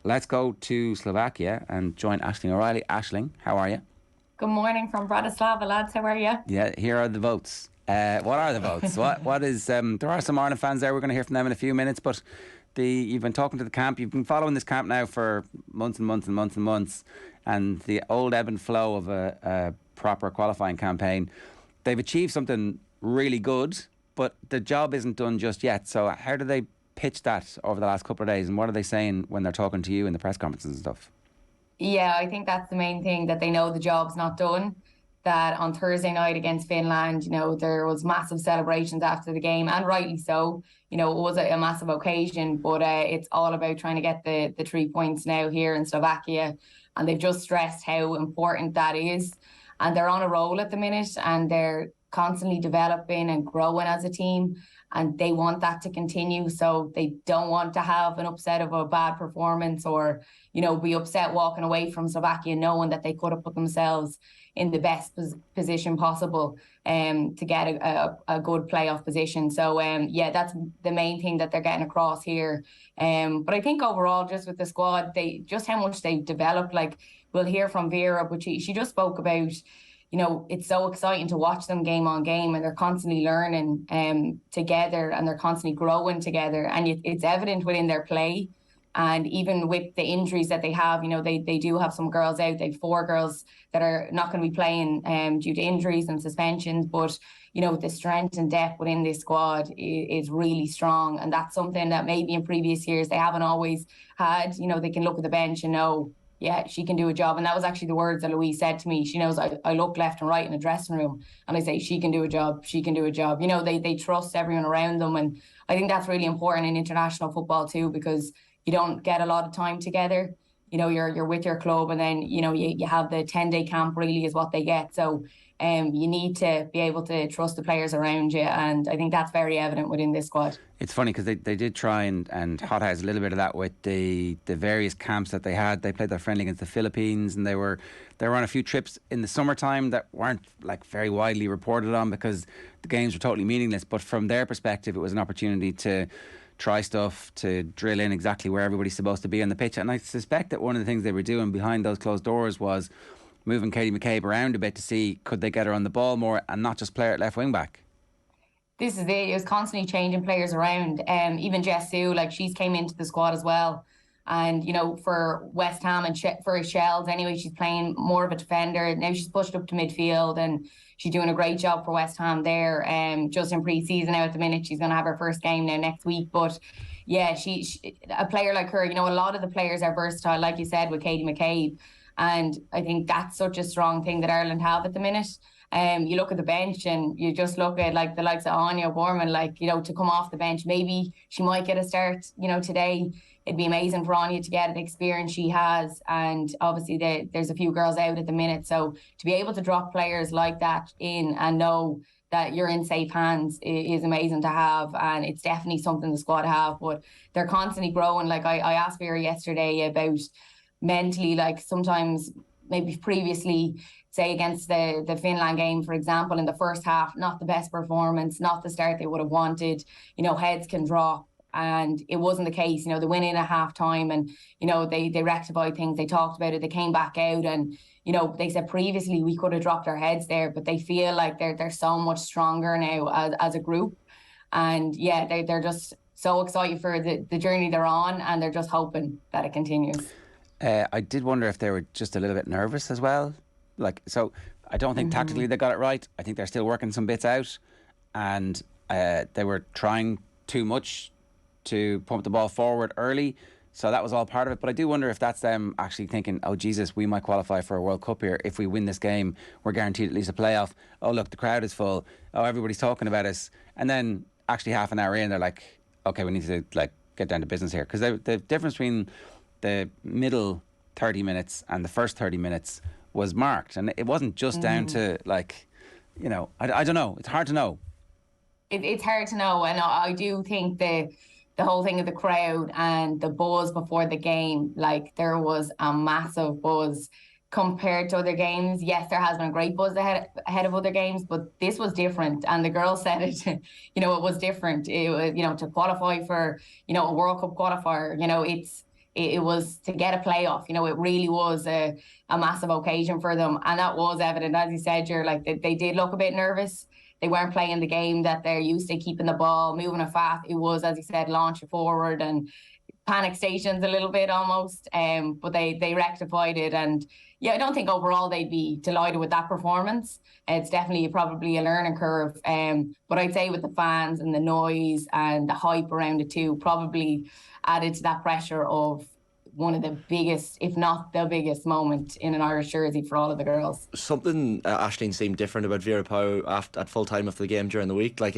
let's go to Slovakia and join Aisling O'Reilly. Aisling, how are you? Good morning from Bratislava, lads. How are you? Yeah, here are the votes. What are the votes? What is? There are some Ireland fans there. We're going to hear from them in a few minutes. But you've been talking to the camp. You've been following this camp now for months and months and months and months. And the old ebb and flow of a proper qualifying campaign. They've achieved something really good, but the job isn't done just yet. So how do they pitch that over the last couple of days? And what are they saying when they're talking to you in the press conferences and stuff? Yeah, I think that's the main thing, that they know the job's not done. That on Thursday night against Finland, there was massive celebrations after the game, and rightly so. It was a massive occasion, but it's all about trying to get the 3 points now here in Slovakia. And they've just stressed how important that is. And they're on a roll at the minute, and they're constantly developing and growing as a team. And they want that to continue. So they don't want to have an upset of a bad performance, or, be upset walking away from Slovakia knowing that they could have put themselves in the best position possible to get a good playoff position. So, that's the main thing that they're getting across here. But I think overall, just with the squad, just how much they've developed. Like, we'll hear from Vera, but she just spoke about, it's so exciting to watch them game on game, and they're constantly learning together, and they're constantly growing together. And it's evident within their play. And even with the injuries that they have, they do have some girls out. They have 4 girls that are not going to be playing due to injuries and suspensions. But, the strength and depth within this squad is really strong. And that's something that maybe in previous years they haven't always had. They can look at the bench and know, yeah, she can do a job. And that was actually the words that Louise said to me. She knows I look left and right in the dressing room, and I say, she can do a job. She can do a job. They trust everyone around them. And I think that's really important in international football too, because you don't get a lot of time together. You're with your club, and then, you have the 10-day camp really is what they get. So you need to be able to trust the players around you. And I think that's very evident within this squad. It's funny because they did try and hothouse a little bit of that with the various camps that they had. They played their friendly against the Philippines, and they were on a few trips in the summertime that weren't like very widely reported on because the games were totally meaningless. But from their perspective, it was an opportunity to try stuff, to drill in exactly where everybody's supposed to be on the pitch. And I suspect that one of the things they were doing behind those closed doors was moving Katie McCabe around a bit to see could they get her on the ball more and not just play her at left wing back. This is it. It was constantly changing players around. Even Jess Sue, she's came into the squad as well. And, for West Ham and for Shells, anyway, she's playing more of a defender. Now she's pushed up to midfield, and she's doing a great job for West Ham there. Just in pre-season now at the minute, she's going to have her first game now next week. But yeah, she a player like her, a lot of the players are versatile, like you said, with Katie McCabe. And I think that's such a strong thing that Ireland have at the minute. You look at the bench and you just look at the likes of Anya Borman, to come off the bench. Maybe she might get a start, today. It'd be amazing for Anya to get the experience she has. And obviously there's a few girls out at the minute. So to be able to drop players like that in and know that you're in safe hands is amazing to have. And it's definitely something the squad have. But they're constantly growing. I asked Vera yesterday about mentally, sometimes maybe previously, say against the Finland game, for example, in the first half, not the best performance, not the start they would have wanted. Heads can drop. And it wasn't the case. They went in at half time and, they rectified things. They talked about it. They came back out and, they said previously we could have dropped our heads there, but they feel like they're so much stronger now as a group. And yeah, they're just so excited for the journey they're on, and they're just hoping that it continues. I did wonder if they were just a little bit nervous as well. So I don't think tactically they got it right. I think they're still working some bits out, and they were trying too much to pump the ball forward early. So that was all part of it. But I do wonder if that's them actually thinking, oh, Jesus, we might qualify for a World Cup here. If we win this game, we're guaranteed at least a playoff. Oh, look, the crowd is full. Oh, everybody's talking about us. And then actually half an hour in, they're like, okay, we need to get down to business here. Because the difference between the middle 30 minutes and the first 30 minutes was marked. And it wasn't just down to I don't know. It's hard to know. It's hard to know. And I do think the whole thing of the crowd and the buzz before the game, there was a massive buzz compared to other games. Yes, there has been a great buzz ahead of other games, but this was different. And the girls said it, it was different. It was, to qualify for, a World Cup qualifier, it was to get a playoff. You know, it really was a massive occasion for them. And that was evident, as you said, you're like, they did look a bit nervous. They weren't playing the game that they're used to, keeping the ball, moving it fast. It was, as you said, launch it forward and panic stations a little bit almost. But they rectified it. And yeah, I don't think overall they'd be delighted with that performance. It's definitely probably a learning curve. But I'd say with the fans and the noise and the hype around it too, probably added to that pressure of one of the biggest, if not the biggest moment in an Irish jersey for all of the girls. Something, Aisling, seemed different about Vera Pauw at full time after the game during the week. Like,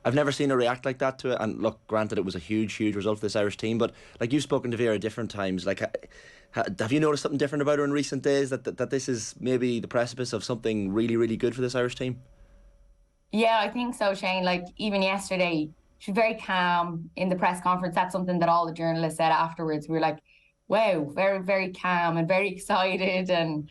I've never seen her react like that to it. And look, granted, it was a huge result for this Irish team. But like, you've spoken to Vera different times. Like, have you noticed something different about her in recent days? That this is maybe the precipice of something really, really good for this Irish team? Yeah, I think so, Shane. Like, even yesterday, she was very calm in the press conference. That's something that all the journalists said afterwards. We were like, wow, very, very calm and very excited. And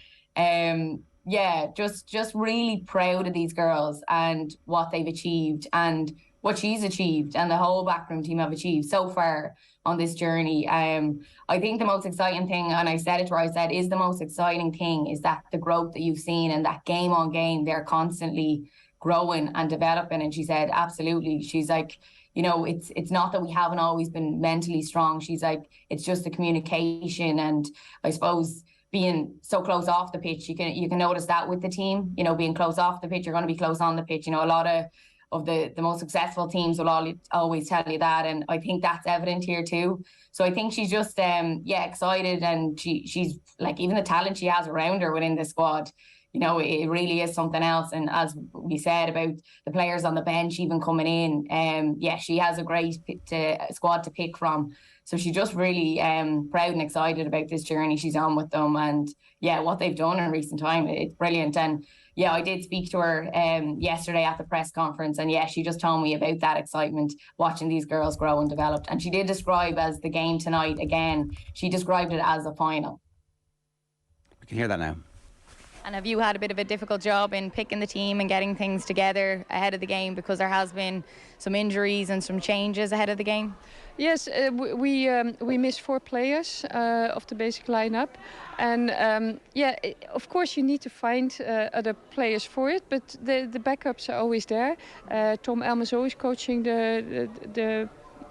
yeah, just really proud of these girls and what they've achieved and what she's achieved and the whole backroom team have achieved so far on this journey. I think the most exciting thing, and I said it to her, I said, is the most exciting thing is that the growth that you've seen and that game on game, they're constantly growing and developing. And she said, absolutely. She's like, you know, it's not that we haven't always been mentally strong. She's like, it's just the communication. And I suppose being so close off the pitch, you can notice that with the team, you know, being close off the pitch, you're going to be close on the pitch. You know, a lot of the most successful teams will always tell you that. And I think that's evident here too. So I think she's just, excited. And she's like, even the talent she has around her within the squad, you know, it really is something else. And as we said about the players on the bench even coming in, she has a great squad to pick from. So she's just really proud and excited about this journey she's on with them. And yeah, what they've done in recent time, it's brilliant. And yeah, I did speak to her yesterday at the press conference. And yeah, she just told me about that excitement watching these girls grow and develop. And she did describe as the game tonight, again, she described it as a final. We can hear that now. And have you had a bit of a difficult job in picking the team and getting things together ahead of the game, because there has been some injuries and some changes ahead of the game? Yes, we missed 4 players of the basic lineup, and of course you need to find other players for it, but the backups are always there. Tom Elm is always coaching the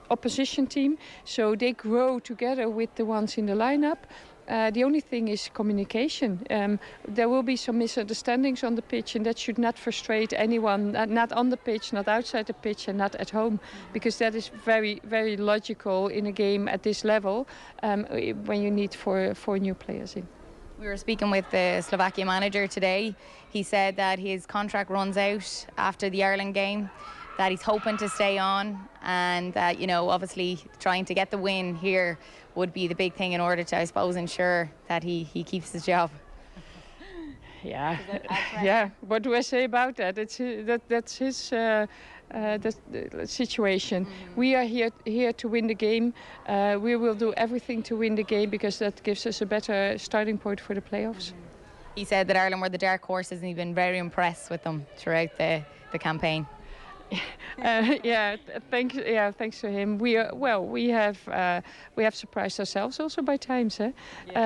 opposition team, so they grow together with the ones in the lineup. The only thing is communication. There will be some misunderstandings on the pitch, and that should not frustrate anyone, not on the pitch, not outside the pitch, and not at home, because that is very, very logical in a game at this level when you need four new players in. We were speaking with the Slovakia manager today. He said that his contract runs out after the Ireland game, that he's hoping to stay on, and that, you know, obviously trying to get the win here would be the big thing in order to, I suppose, ensure that he keeps his job. Yeah, yeah. What do I say about that? That's his situation. We are here to win the game. We will do everything to win the game, because that gives us a better starting point for the playoffs. He said that Ireland were the dark horses, and he's been very impressed with them throughout the campaign. Thanks to him. We have surprised ourselves also by times.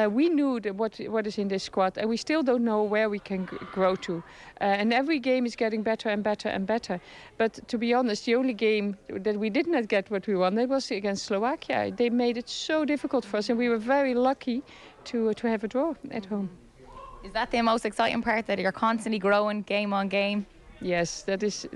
We knew what is in this squad, and we still don't know where we can grow to. And every game is getting better and better and better. But to be honest, the only game that we did not get what we wanted was against Slovakia. They made it so difficult for us, and we were very lucky to have a draw at home. Is that the most exciting part, that you're constantly growing game on game? Yes, that is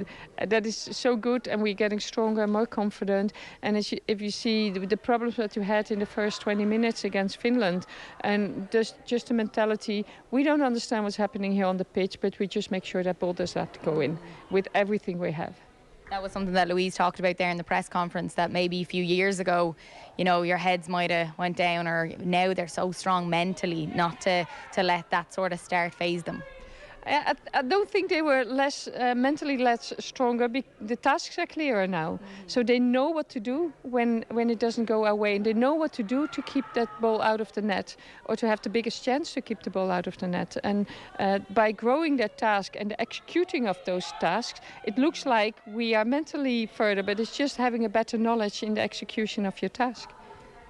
so good, and we're getting stronger and more confident. And if you see the problems that you had in the first 20 minutes against Finland, and just the mentality, we don't understand what's happening here on the pitch, but we just make sure that ball does not go in with everything we have. That was something that Louise talked about there in the press conference, that maybe a few years ago, you know, your heads might have went down, or now they're so strong mentally not to let that sort of start phase them. I don't think they were mentally less stronger. The tasks are clearer now, so they know what to do when it doesn't go our way, and they know what to do to keep that ball out of the net, or to have the biggest chance to keep the ball out of the net. And by growing that task and the executing of those tasks, it looks like we are mentally further, but it's just having a better knowledge in the execution of your task.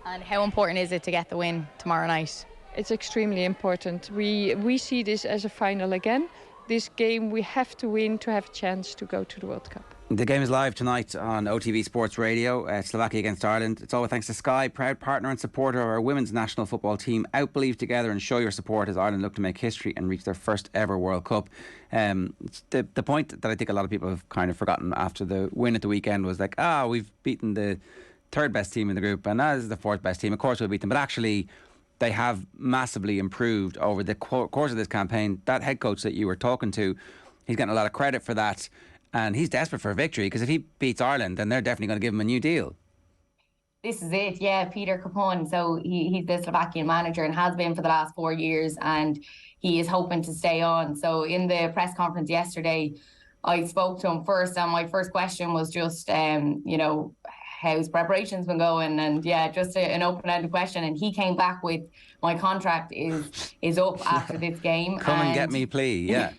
And how important is it to get the win tomorrow night? It's extremely important. We see this as a final again. This game we have to win to have a chance to go to the World Cup. The game is live tonight on OTB Sports Radio, Slovakia against Ireland. It's all thanks to Sky, proud partner and supporter of our women's national football team. Outbelieve together and show your support as Ireland look to make history and reach their first ever World Cup. The point that I think a lot of people have kind of forgotten after the win at the weekend was like, we've beaten the third best team in the group and that is the fourth best team. Of course we'll beat them, but actually they have massively improved over the course of this campaign. That head coach that you were talking to, he's getting a lot of credit for that. And he's desperate for a victory because if he beats Ireland, then they're definitely going to give him a new deal. This is it, yeah, Peter Capone. So he's the Slovakian manager and has been for the last 4 years, and he is hoping to stay on. So in the press conference yesterday, I spoke to him first, and my first question was just, how's preparations been going? And yeah, just an open-ended question. And he came back with, my contract is up after this game. Come and get me, please. Yeah.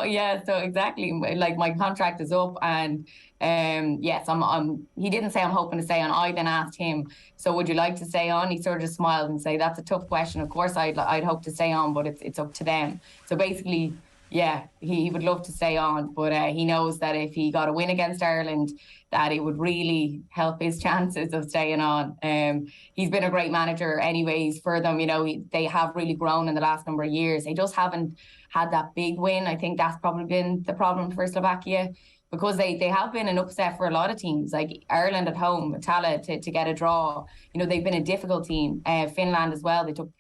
Yeah, so exactly. Like, my contract is up, and yes, I'm. He didn't say I'm hoping to stay on. I then asked him, so would you like to stay on? He sort of just smiled and said, that's a tough question. Of course, I'd hope to stay on, but it's up to them. So basically, yeah, he would love to stay on, but he knows that if he got a win against Ireland, that it would really help his chances of staying on. He's been a great manager anyways for them. They have really grown in the last number of years. They just haven't had that big win. I think that's probably been the problem for Slovakia, because they have been an upset for a lot of teams, like Ireland at home, Tala to get a draw. They've been a difficult team. Finland as well, they took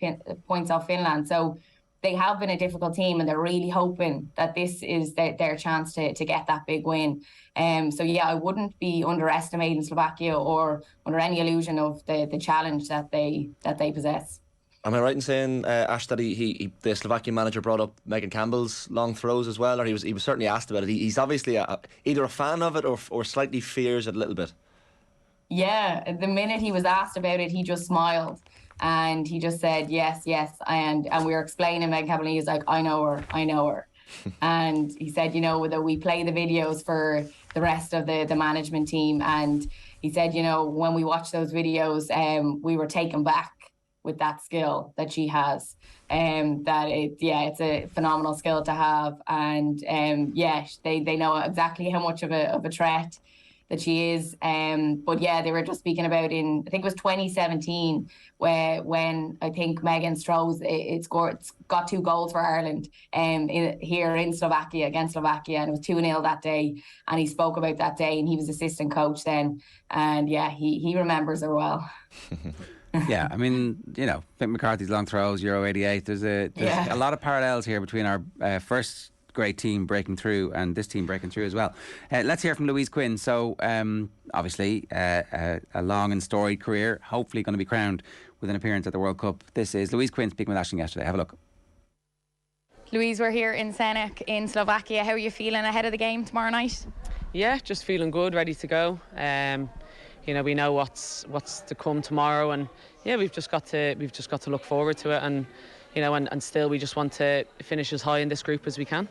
points off Finland. So they have been a difficult team, and they're really hoping that this is their chance to get that big win. So yeah, I wouldn't be underestimating Slovakia or under any illusion of the challenge that they possess. Am I right in saying, Ash, that the Slovakian manager brought up Megan Campbell's long throws as well, or he was certainly asked about it? He's obviously either a fan of it or slightly fears it a little bit. Yeah, the minute he was asked about it, he just smiled. And he just said, yes. And we were explaining Meg Campbell, and he was like, I know her. And he said, that we play the videos for the rest of the management team. And he said, when we watch those videos, we were taken back with that skill that she has. It's a phenomenal skill to have. And they know exactly how much of a threat that she is. But yeah, they were just speaking about I think it was 2017, when I think Megan Strauss got 2 goals for Ireland here in Slovakia, against Slovakia, and it was 2-0 that day. And he spoke about that day, and he was assistant coach then. And yeah, he remembers her well. Yeah, I mean, Mick McCarthy's long throws, Euro 88. There's a lot of parallels here between our first great team breaking through and this team breaking through as well. Let's hear from Louise Quinn. So obviously a long and storied career, hopefully going to be crowned with an appearance at the World Cup. This is Louise Quinn speaking with Ashton yesterday. Have a look. Louise, we're here in Senek in Slovakia. How are you feeling ahead of the game tomorrow night? Yeah, just feeling good, ready to go. We know what's to come tomorrow, and yeah, we've just got to look forward to it, and and still we just want to finish as high in this group as we can.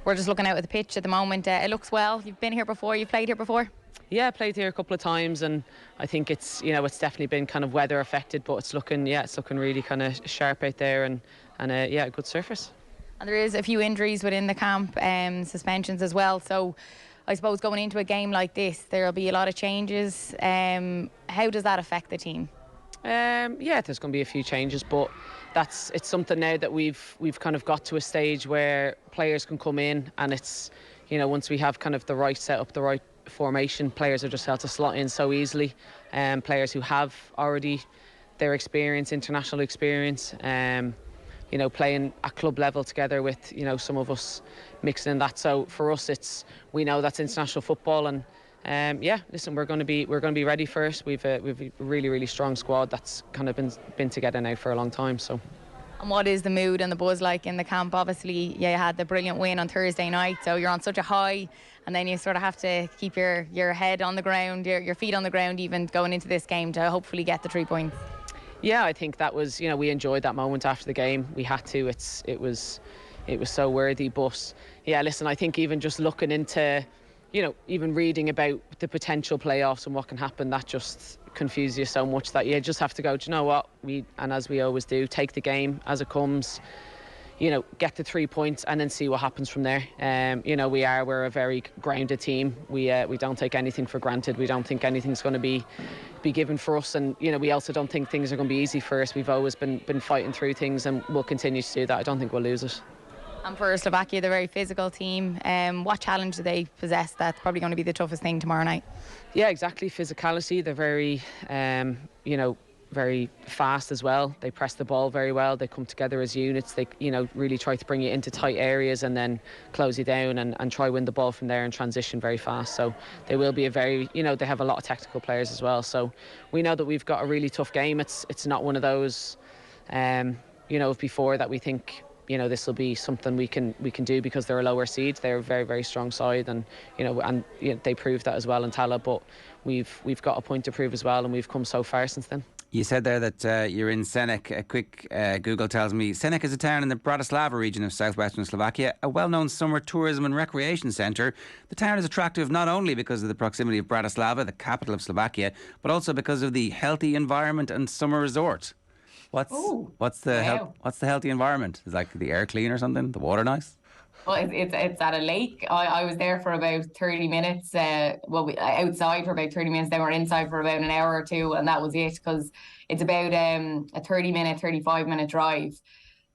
We're just looking out at the pitch at the moment. It looks well. You've been here before. You've played here before. Yeah, I played here a couple of times, and I think it's it's definitely been kind of weather affected, but it's looking really kind of sharp out there, and a good surface. And there is a few injuries within the camp, suspensions as well. So I suppose going into a game like this, there'll be a lot of changes. How does that affect the team? There's going to be a few changes, but it's something now that we've kind of got to a stage where players can come in, and it's once we have kind of the right setup, the right formation, players are just able to slot in so easily. Players who have already their experience, international experience, playing at club level together with some of us mixing in that. So for us, we know that's international football, and we're going to be ready for it. We've a really, really strong squad that's kind of been together now for a long time. So. And what is the mood and the buzz like in the camp? Obviously, you had the brilliant win on Thursday night, so you're on such a high, and then you sort of have to keep your head on the ground, your feet on the ground, even going into this game to hopefully get the 3 points. Yeah, I think that was, we enjoyed that moment after the game. We had to. It was so worthy. But yeah, listen, I think even just looking into, even reading about the potential playoffs and what can happen, that just confuse you so much that you just have to go, do you know what, and as we always do, take the game as it comes, get the 3 points and then see what happens from there. We're a very grounded team. We don't take anything for granted. We don't think anything's going to be given for us, and we also don't think things are going to be easy for us. We've always been fighting through things, and we'll continue to do that. I don't think we'll lose it. And for Slovakia, they're a very physical team. What challenge do they possess that's probably going to be the toughest thing tomorrow night? Yeah, exactly. Physicality. They're very, very fast as well. They press the ball very well. They come together as units. They, really try to bring you into tight areas and then close you down and try win the ball from there and transition very fast. So they will be a very, they have a lot of technical players as well. So we know that we've got a really tough game. It's not one of those, of before that we think, this will be something we can do because they're a lower seed. They're a very, very strong side, and they proved that as well in Tala. But we've got a point to prove as well, and we've come so far since then. You said there that you're in Senec. A quick Google tells me Senec is a town in the Bratislava region of southwestern Slovakia, a well-known summer tourism and recreation centre. The town is attractive not only because of the proximity of Bratislava, the capital of Slovakia, but also because of the healthy environment and summer resort. What's the healthy environment? Is like the air clean or something? The water nice? Well, it's at a lake. I was there for about 30 minutes. Outside for about 30 minutes. Then we're inside for about an hour or two, and that was it, because it's about a 30-minute, 35-minute drive.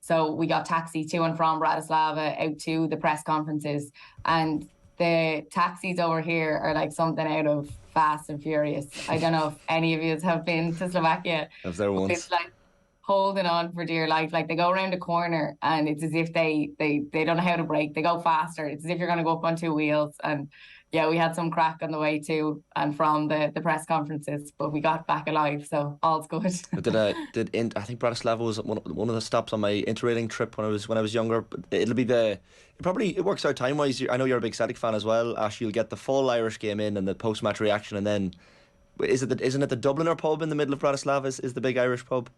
So we got taxis to and from Bratislava out to the press conferences, and the taxis over here are like something out of Fast and Furious. I don't know if any of you have been to Slovakia. I was there once. It's like holding on for dear life. Like, they go around a corner and it's as if they don't know how to brake. They go faster. It's as if you're going to go up on two wheels. And yeah, we had some crack on the way to and from the press conferences, but we got back alive, so all's good. I think Bratislava was one of the stops on my interrailing trip when I was younger. It works out time wise. I know you're a big Celtic fan as well, Ash. You'll get the full Irish game in and the post match reaction, and then isn't it the Dubliner pub in the middle of Bratislava is the big Irish pub?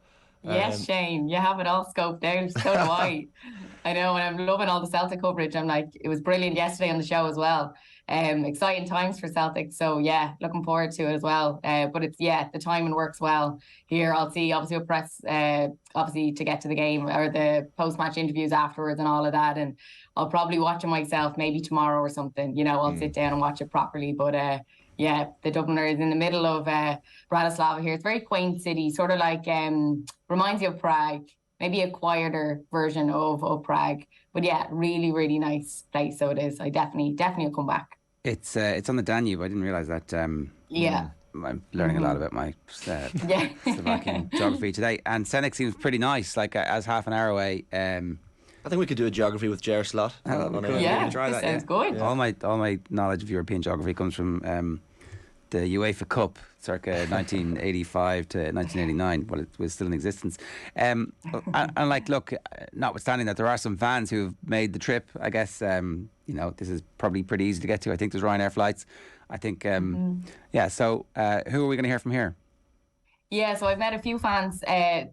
Yes, Shane, you have it all scoped out. So do I. I know, and I'm loving all the Celtic coverage. I'm like, it was brilliant yesterday on the show as well. Exciting times for Celtic. So yeah, looking forward to it as well. But it's, the timing works well here. I'll see, obviously, with press, obviously to get to the game or the post-match interviews afterwards and all of that. And I'll probably watch it myself maybe tomorrow or something. I'll sit down and watch it properly. But the Dubliner is in the middle of Bratislava here. It's a very quaint city, sort of like reminds you of Prague, maybe a quieter version of Prague. But yeah, really, really nice place. So it is. I definitely will come back. It's on the Danube. I didn't realise that. I'm learning a lot about my Slovakian geography today. And Senec seems pretty nice, like as half an hour away. I think we could do a geography with Ger slot. Sounds good. All my knowledge of European geography comes from the UEFA Cup, circa 1985 to 1989, but it was still in existence. And look, notwithstanding that there are some fans who've made the trip, I guess, this is probably pretty easy to get to. I think there's Ryanair flights. I think, So who are we going to hear from here? Yeah, so I've met a few fans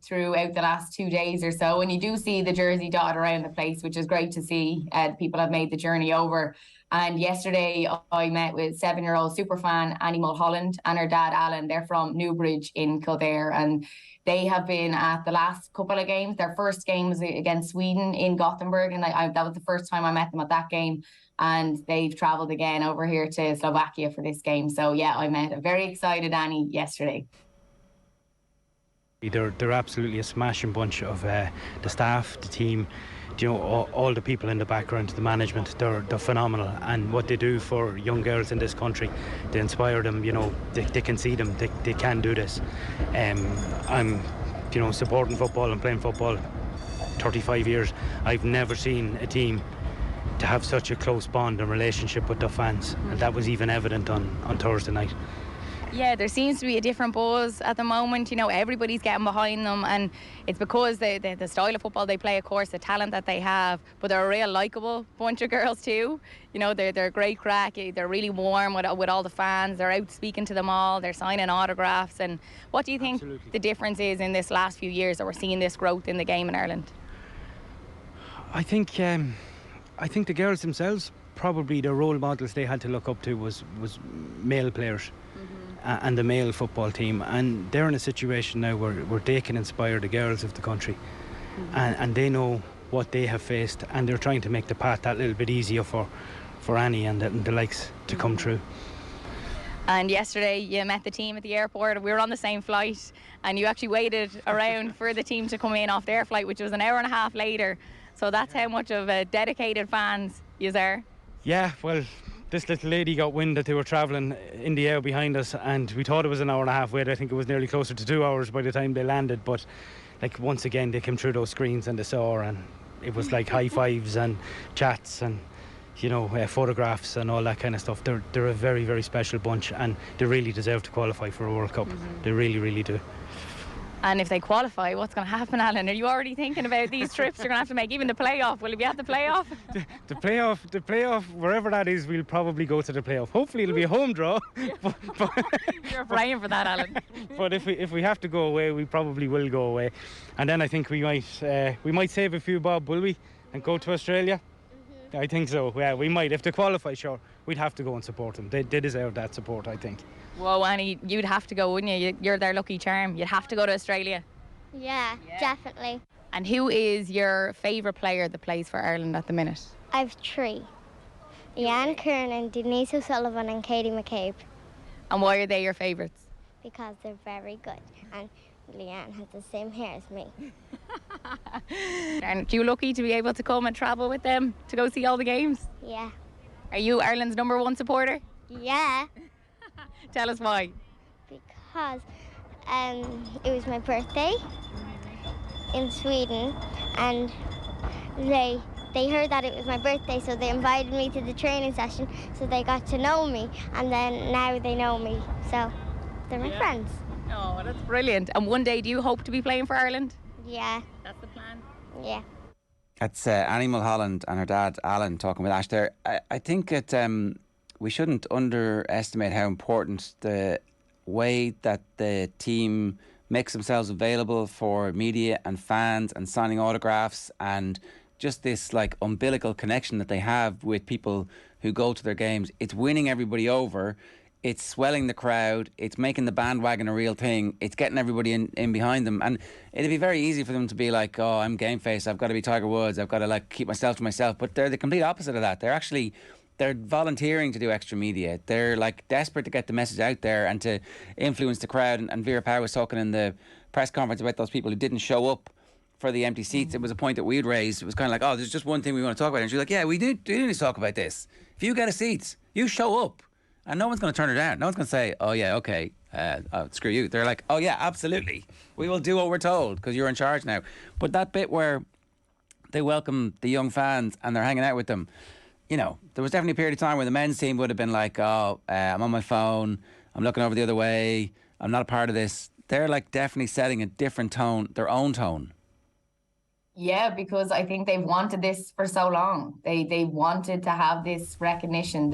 throughout the last 2 days or so, and you do see the jersey dotted around the place, which is great to see. People have made the journey over. And yesterday I met with 7-year-old superfan Annie Mulholland and her dad Alan. They're from Newbridge in Kildare, and they have been at the last couple of games. Their first game was against Sweden in Gothenburg, and that was the first time I met them at that game. And they've travelled again over here to Slovakia for this game. So yeah, I met a very excited Annie yesterday. They're absolutely a smashing bunch of the staff, the team, all the people in the background, the management. They're phenomenal, and what they do for young girls in this country, they inspire them. They can see them. They can do this. I'm, supporting football and playing football 35 years. I've never seen a team to have such a close bond and relationship with their fans, and that was even evident on Thursday night. Yeah, there seems to be a different buzz at the moment. Everybody's getting behind them, and it's because the style of football they play, of course, the talent that they have, but they're a real likeable bunch of girls too. They're great crack. They're really warm with all the fans. They're out speaking to them all. They're signing autographs. And what do you think the difference is in this last few years that we're seeing this growth in the game in Ireland? I think the girls themselves, probably the role models they had to look up to was male players. and the male football team, and they're in a situation now where they can inspire the girls of the country, and they know what they have faced, and they're trying to make the path that little bit easier for Annie and the likes to come through. And yesterday you met the team at the airport. We were on the same flight, and you actually waited around for the team to come in off their flight, which was an hour and a half later. So that's how much of a dedicated fans you are. Yeah, well, this little lady got wind that they were travelling in the air behind us, and we thought it was an hour and a half wait. I think it was nearly closer to 2 hours by the time they landed. But like, once again, they came through those screens and they saw her, and it was like high fives and chats and, you know, photographs and all that kind of stuff. They're a very, very special bunch, and they really deserve to qualify for a World Cup. They really, really do. And if they qualify, what's going to happen, Alan? Are you already thinking about these trips you're going to have to make? Even the playoff, will it be at the playoff? The playoff, wherever that is, we'll probably go to the playoff. Hopefully it'll be a home draw. but You're praying for that, Alan. But if we have to go away, we probably will go away. And then I think we might save a few bob, will we? And go to Australia? I think so. Yeah, we might. If they qualify, sure, we'd have to go and support them. They deserve that support, I think. Whoa, Annie, you'd have to go, wouldn't you? You're their lucky charm. You'd have to go to Australia. Yeah, definitely. And who is your favourite player that plays for Ireland at the minute? I've 3. Leanne Kernan, Denise O'Sullivan and Katie McCabe. And why are they your favourites? Because they're very good. And Leanne has the same hair as me. Aren't you lucky to be able to come and travel with them to go see all the games? Yeah. Are you Ireland's #1 supporter? Yeah. Tell us why. Because it was my birthday in Sweden, and they heard that it was my birthday, so they invited me to the training session, so they got to know me, and then now they know me, so they're my friends. Oh, that's brilliant. And one day, do you hope to be playing for Ireland? Yeah. That's the plan? Yeah. That's Annie Mulholland and her dad Alan talking with Ash there. I think that we shouldn't underestimate how important the way that the team makes themselves available for media and fans and signing autographs, and just this like umbilical connection that they have with people who go to their games. It's winning everybody over. It's swelling the crowd. It's making the bandwagon a real thing. It's getting everybody in behind them. And it'd be very easy for them to be like, oh, I'm game face. I've got to be Tiger Woods. I've got to like keep myself to myself. But they're the complete opposite of that. They're volunteering to do extra media. They're like desperate to get the message out there and to influence the crowd. And Vera Pauw was talking in the press conference about those people who didn't show up for the empty seats. It was a point that we'd raised. It was kind of like, oh, there's just one thing we want to talk about. And she's like, yeah, we do need to talk about this. If you get a seat, you show up. And no one's going to turn her down. No one's going to say, oh, yeah, okay, screw you. They're like, oh, yeah, absolutely. We will do what we're told because you're in charge now. But that bit where they welcome the young fans and they're hanging out with them, you know, there was definitely a period of time where the men's team would have been like, oh, I'm on my phone. I'm looking over the other way. I'm not a part of this. They're like definitely setting a different tone, their own tone. Yeah, because I think they've wanted this for so long. They wanted to have this recognition.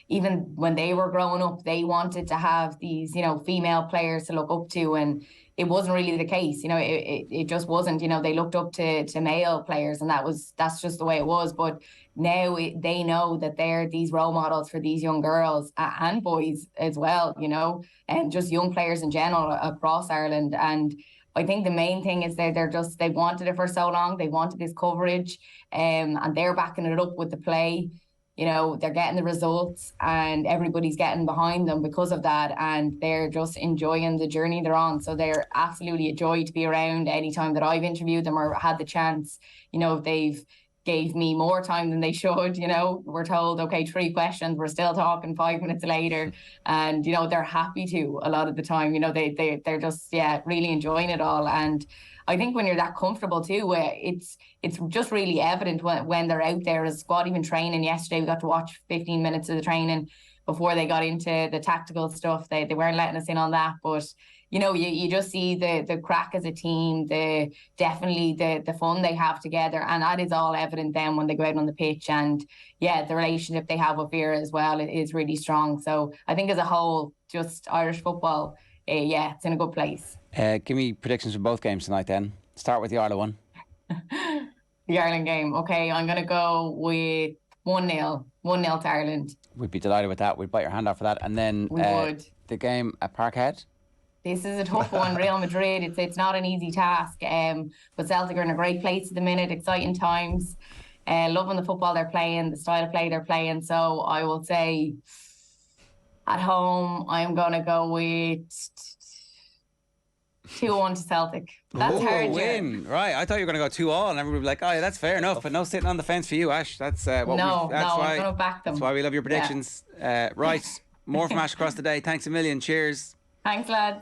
Even when they were growing up, they wanted to have these, you know, female players to look up to, and it wasn't really the case. You know, it just wasn't. You know, they looked up to male players, and that's just the way it was. But now they know that they're these role models for these young girls and boys as well. You know, and just young players in general across Ireland. And I think the main thing is that they wanted it for so long. They wanted this coverage, and they're backing it up with the play. You know, they're getting the results and everybody's getting behind them because of that, and they're just enjoying the journey they're on. So they're absolutely a joy to be around. Anytime that I've interviewed them or had the chance, you know, they've gave me more time than they should. You know, we're told, okay, 3 questions, we're still talking 5 minutes later, and you know, they're happy to a lot of the time. You know, they're just really enjoying it all. And I think when you're that comfortable too, it's just really evident when they're out there as a squad. Even training yesterday, we got to watch 15 minutes of the training before they got into the tactical stuff. They weren't letting us in on that, but you know, you just see the crack as a team, definitely the fun they have together, and that is all evident then when they go out on the pitch. And yeah, the relationship they have with Vera as well is really strong. So I think as a whole, just Irish football, it's in a good place. Give me predictions for both games tonight then. Start with the Ireland one. The Ireland game. Okay, I'm going to go with 1-0. 1-0 to Ireland. We'd be delighted with that. We'd bite your hand off for that. And then we would. the game at Parkhead? This is a tough one. Real Madrid, it's not an easy task. But Celtic are in a great place at the minute, exciting times. Loving the football they're playing, the style of play they're playing. So I will say at home, I'm going to go with 2-1 to Celtic. That's hard. Win. Right. I thought you were going to go 2-2 and everybody would be like, oh, yeah, that's fair enough. But no sitting on the fence for you, Ash. That's I'm going to back them. That's why we love your predictions. Right. More from Ash across the day. Thanks a million. Cheers. Thanks, lad.